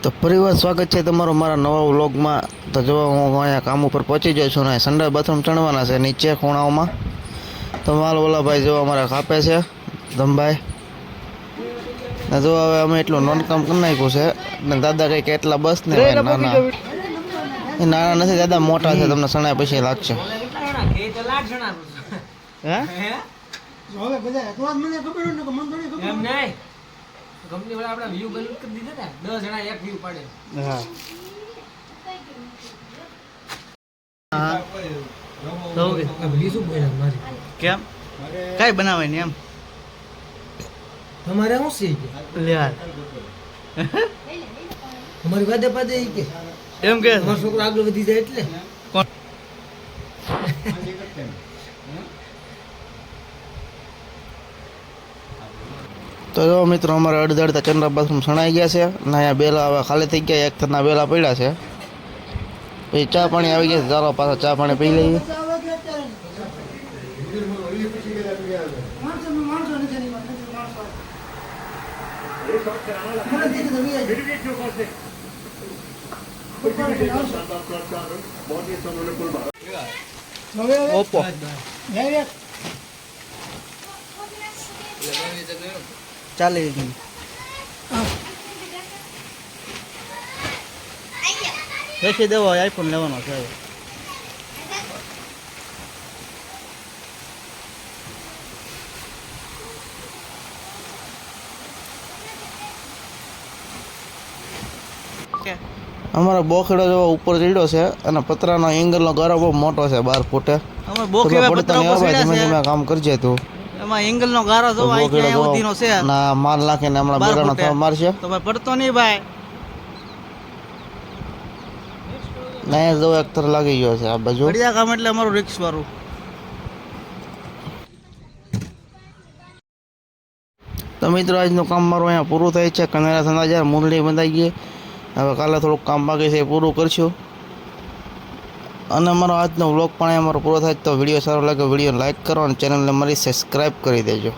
તો પરિવાર સ્વાગત છે તમારો મારા નવા વ્લોગમાં। તો જો હું અહીંયા કામ ઉપર પહોંચી ગયો છું ને સંડાસ બાથરૂમ ચણવાના છે નીચે ખૂણાઓમાં। તો માલ ઓલા ભાઈ જો અમારા કાપે છે ધમભાઈ ને જો હવે અમે એટલું નોનકામ કરી નાખ્યું છે ને દાદા કંઈક એટલા બસ ને નાના એ નાના નથી દાદા મોટા છે તમને સણાય પછી લાગશે કંપની વાળા આપડા વ્યૂ બંધ કરી દીધા ને 10 જણા એક વ્યૂ પાડે હા તો બીજું બોલ્યા મારી કેમ કઈ બનાવે ને એમ તમારે શું છે લે યાર અમારી વાદે પાદે કે એમ કે તમારો છોકરો આગળ વધી જાય એટલે તો જો મિત્રો અમારે અડધા ચંદ્રા બાથરૂમ સણાઈ ગયા છે ને અહીંયા બેલા હવે ખાલી થઈ ગયા એક થરના બેલા પડ્યા છે પછી ચા પાણી આવી ગયા છે ચાલો પાછા ચા પાણી પી લઈએ ઓપ્પો ચાલે વેચી દેવો આઈફોન લેવાનો છે અમારો બોખડો જો ઉપર ચડ્યો છે અને પતરાનો એંગલનો ગારો બહુ મોટો છે 12 ફૂટે અમે બોખેવા પતરા ઉપર ચડ્યા છે કામ કરજે તું એમાં એંગલનો ગારો જો અહીંયા સુધીનો છે ના માલ નાખીને હમણાં બેરાનો થવા મારશે તો ભાઈ પડતો નહીં ભાઈ ના જો એક તર લાગી ગયો છે આ બાજુ બઢિયા કામ એટલે અમારું રિક્સ વાળું તો મિત્રો આજનું કામ મારું અહીંયા પૂરું થાય છે કનેરા સંદાજા મુરલી બંધાઈ ગઈ હવે કાલે થોડુંક કામ બાકી છે એ પૂરું કરશું અને અમારો આજનો વ્લોગ પણ અમારો પૂરો થાય તો વિડીયો સારો લાગે વિડીયો લાઈક કરો અને ચેનલને મારી સબસ્ક્રાઈબ કરી દેજો।